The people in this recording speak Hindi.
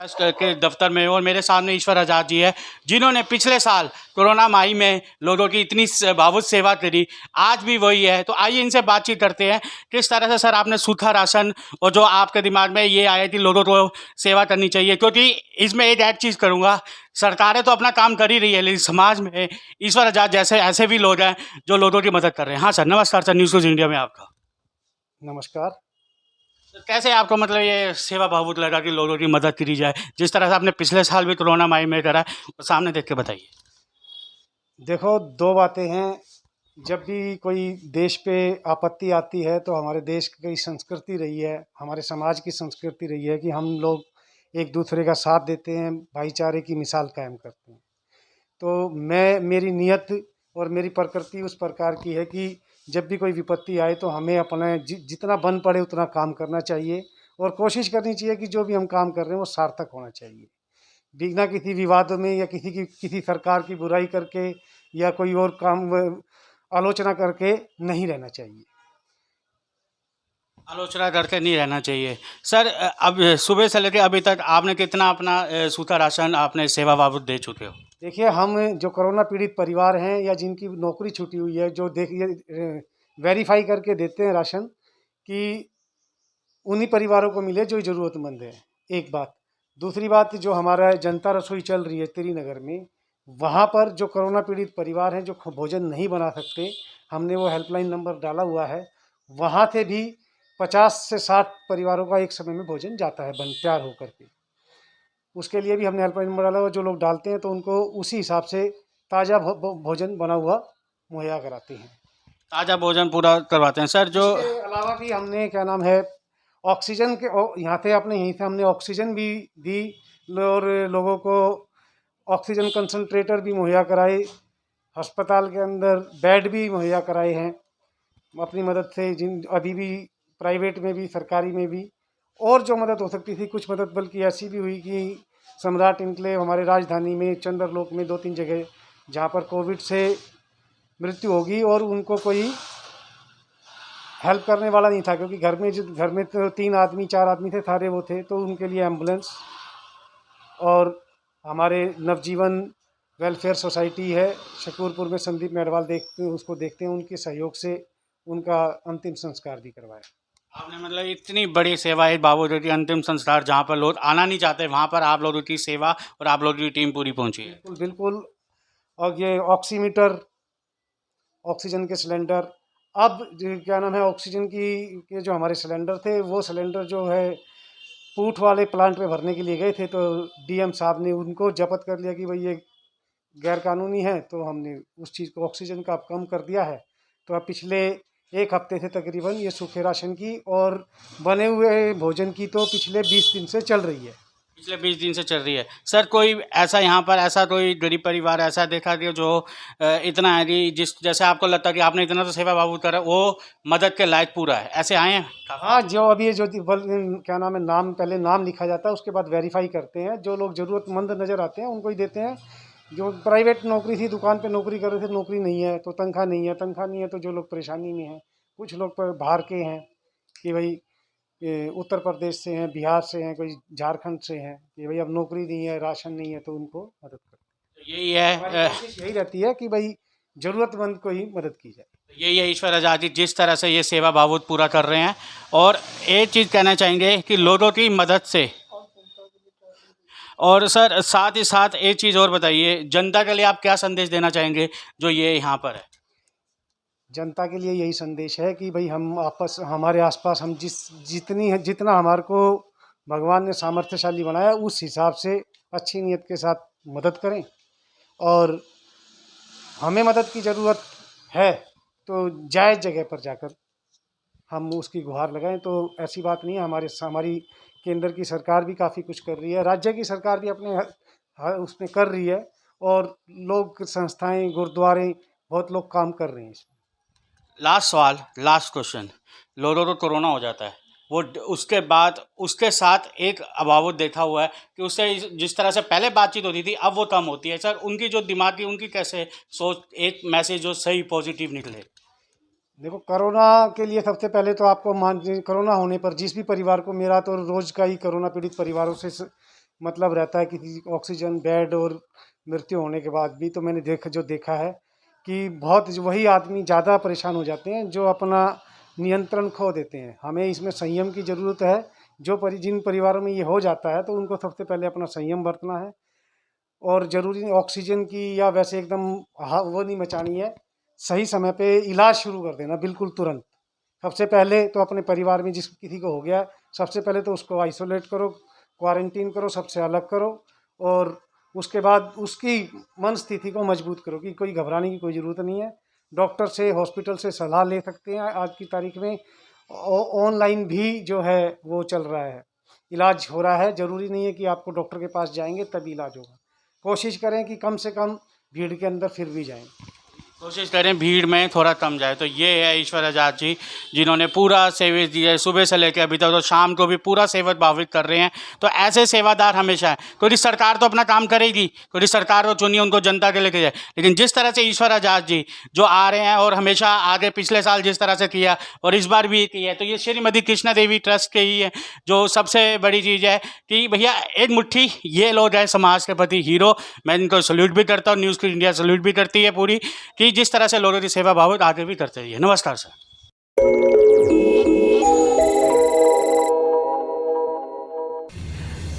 के दफ्तर में और मेरे सामने ईश्वर आजाद जी है, जिन्होंने पिछले साल कोरोना माही में लोगों की इतनी भावुक सेवा करी। आज भी वही है। तो आइए इनसे बातचीत करते हैं। किस तरह से सर आपने सूखा राशन और जो आपके दिमाग में ये आया कि लोगों को सेवा करनी चाहिए, क्योंकि इसमें एक ऐड चीज़ करूँगा, सरकारें तो अपना काम कर ही रही है, लेकिन समाज में ईश्वर आजाद जैसे ऐसे भी लोग हैं जो लोगों की मदद कर रहे हैं। हाँ सर, नमस्कार सर, न्यूज़ कुछ इंडिया में आपका। नमस्कार। तो कैसे आपको मतलब ये सेवा भावुक लगा कि लोगों की मदद करी जाए, जिस तरह से आपने पिछले साल भी कोरोना माही में करा, वो सामने देख के बताइए। देखो, दो बातें हैं। जब भी कोई देश पे आपत्ति आती है तो हमारे देश की संस्कृति रही है, हमारे समाज की संस्कृति रही है कि हम लोग एक दूसरे का साथ देते हैं, भाईचारे की मिसाल कायम करते हैं। तो मेरी नीयत और मेरी प्रकृति उस प्रकार की है कि जब भी कोई विपत्ति आए तो हमें अपना जितना बन पड़े उतना काम करना चाहिए और कोशिश करनी चाहिए कि जो भी हम काम कर रहे हैं वो सार्थक होना चाहिए। बिना किसी विवाद में या किसी सरकार की बुराई करके या कोई और काम आलोचना करके नहीं रहना चाहिए। आलोचना करके नहीं रहना चाहिए। सर अब सुबह से लेकर अभी तक आपने कितना अपना सूखा राशन आपने सेवा बाबत दे चुके हो? देखिए, हम जो कोरोना पीड़ित परिवार हैं या जिनकी नौकरी छूटी हुई है, जो देखिए वेरीफाई करके देते हैं राशन कि उन्हीं परिवारों को मिले जो ज़रूरतमंद है। एक बात। दूसरी बात, जो हमारा जनता रसोई चल रही है श्रीनगर में, वहाँ पर जो कोरोना पीड़ित परिवार हैं जो भोजन नहीं बना सकते, हमने वो हेल्पलाइन नंबर डाला हुआ है। वहाँ से भी 50 से 60 परिवारों का एक समय में भोजन जाता है बन तैयार होकर के। उसके लिए भी हमने हेल्पलाइन नंबर डाला हुआ। जो लोग डालते हैं तो उनको उसी हिसाब से ताज़ा भोजन बना हुआ मुहैया कराते हैं। ताज़ा भोजन पूरा करवाते हैं सर। जो इसके अलावा भी हमने क्या नाम है ऑक्सीजन के यहाँ से अपने यहीं से हमने ऑक्सीजन भी दी और लोगों को ऑक्सीजन कंसंट्रेटर भी मुहैया कराए। अस्पताल के अंदर बेड भी मुहैया कराए हैं अपनी मदद से, जिन अभी भी प्राइवेट में भी सरकारी में भी। और जो मदद हो सकती थी, कुछ मदद बल्कि ऐसी भी हुई कि सम्राट इनक्लेव हमारे राजधानी में चंद्रलोक में 2-3 जगह जहाँ पर कोविड से मृत्यु होगी और उनको कोई हेल्प करने वाला नहीं था, क्योंकि घर में तो 3 आदमी 4 आदमी थे, सारे वो थे, तो उनके लिए एम्बुलेंस और हमारे नवजीवन वेलफेयर सोसाइटी है शकूरपुर में, संदीप मेडवाल उसको देखते हैं, उनके सहयोग से उनका अंतिम संस्कार भी करवाया। आपने मतलब इतनी बड़ी सेवा है बाबूजी की अंतिम संस्कार, जहाँ पर लोग आना नहीं चाहते वहाँ पर आप लोगों की सेवा और आप लोगों की टीम पूरी पहुँची है। बिल्कुल बिल्कुल। और ये ऑक्सीमीटर, ऑक्सीजन के सिलेंडर, अब क्या नाम है ऑक्सीजन की के जो हमारे सिलेंडर थे, वो सिलेंडर जो है पूठ वाले प्लांट में भरने के लिए गए थे, तो डीएम साहब ने उनको जब्त कर लिया कि भाई ये गैर कानूनी है। तो हमने उस चीज़ को ऑक्सीजन का अब कम कर दिया है। तो अब पिछले 1 हफ्ते से तकरीबन ये सूखे राशन की और बने हुए भोजन की तो पिछले 20 दिन से चल रही है। पिछले 20 दिन से चल रही है। सर कोई ऐसा यहाँ पर ऐसा कोई गरीब परिवार ऐसा देखा कि जो इतना है कि जिस जैसे आपको लगता है कि आपने इतना तो सेवा बाबू करा, वो मदद के लायक पूरा है, ऐसे आए हैं? हाँ, जो अभी ये जो क्या नाम है, नाम पहले नाम लिखा जाता है, उसके बाद वेरीफाई करते हैं। जो लोग ज़रूरतमंद नज़र आते हैं उनको ही देते हैं। जो प्राइवेट नौकरी थी, दुकान पे नौकरी कर रहे थे, नौकरी नहीं है तो तनख्वाह नहीं है, तनख्वाह नहीं है तो जो लोग परेशानी में हैं, कुछ लोग पर बाहर के हैं कि भाई उत्तर प्रदेश से हैं, बिहार से हैं, कोई झारखंड से हैं कि भाई अब नौकरी नहीं है, राशन नहीं है, तो उनको मदद करते तो यही हैं। हमारी है कोशिश यही रहती है कि भाई ज़रूरतमंद को ही मदद की जाए। यही है ईश्वर आजाद जी जिस तरह से ये सेवा भावुक पूरा कर रहे हैं। और एक चीज़ कहना चाहेंगे कि लोगों की मदद से, और सर साथ ही साथ एक चीज़ और बताइए, जनता के लिए आप क्या संदेश देना चाहेंगे जो ये यहाँ पर है? जनता के लिए यही संदेश है कि भाई हम हमारे आसपास हम जितना हमारे को भगवान ने सामर्थ्यशाली बनाया, उस हिसाब से अच्छी नीयत के साथ मदद करें। और हमें मदद की ज़रूरत है तो जायज़ जगह पर जाकर हम उसकी गुहार लगाएं। तो ऐसी बात नहीं है, हमारी केंद्र की सरकार भी काफ़ी कुछ कर रही है, राज्य की सरकार भी अपने उसमें कर रही है, और लोग संस्थाएं गुरुद्वारे बहुत लोग काम कर रहे हैं इसमें। लास्ट सवाल, लास्ट क्वेश्चन। लोगों को कोरोना हो जाता है, वो उसके बाद उसके साथ एक अभावुत देखा हुआ है कि उससे जिस तरह से पहले बातचीत होती थी अब वो कम होती है। सर उनकी जो दिमाग की उनकी कैसे सोच, एक मैसेज जो सही पॉजिटिव निकले? देखो, कोरोना के लिए सबसे पहले तो आपको मान कोरोना होने पर जिस भी परिवार को, मेरा तो रोज़ का ही कोरोना पीड़ित परिवारों से मतलब रहता है किसी को ऑक्सीजन बेड और मृत्यु होने के बाद भी। तो मैंने देखा है कि बहुत वही आदमी ज़्यादा परेशान हो जाते हैं जो अपना नियंत्रण खो देते हैं। हमें इसमें संयम की ज़रूरत है। जिन परिवारों में ये हो जाता है तो उनको सबसे पहले अपना संयम बरतना है और ज़रूरी नहीं ऑक्सीजन की या वैसे एकदम वो नहीं मचानी है। सही समय पे इलाज शुरू कर देना बिल्कुल तुरंत। सबसे पहले तो अपने परिवार में जिस किसी को हो गया, सबसे पहले तो उसको आइसोलेट करो, क्वारंटीन करो, सबसे अलग करो और उसके बाद उसकी मन स्थिति को मजबूत करो कि कोई घबराने की कोई ज़रूरत नहीं है। डॉक्टर से, हॉस्पिटल से सलाह ले सकते हैं। आज की तारीख में ऑनलाइन भी जो है वो चल रहा है, इलाज हो रहा है। ज़रूरी नहीं है कि आपको डॉक्टर के पास जाएंगे तभी इलाज होगा। कोशिश करें कि कम से कम भीड़ के अंदर फिर भी जाएं। कोशिश करें भीड़ में थोड़ा कम जाए। तो ये है ईश्वर आज़ाद जी, जिन्होंने पूरा सेवा दी है, सुबह से लेकर अभी तक तो शाम को भी पूरा सेवा भावित कर रहे हैं। तो ऐसे सेवादार हमेशा है। कोई सरकार तो अपना काम करेगी, कोई सरकार को चुनिए, उनको जनता के लेके जाए, लेकिन जिस तरह से ईश्वर आज़ाद जी जो आ रहे हैं और हमेशा आगे पिछले साल जिस तरह से किया और इस बार भी किया है, तो ये श्रीमती कृष्णा देवी ट्रस्ट के ही है जो सबसे बड़ी चीज़ है कि भैया एक मुट्ठी ये लोग हैं समाज के प्रति हीरो। मैं इनको सल्यूट भी करता हूँ, न्यूज़ इंडिया सल्यूट भी करती है पूरी, कि जिस तरह से लोगों की सेवा भाव आगे भी करते रहिए। नमस्कार सर।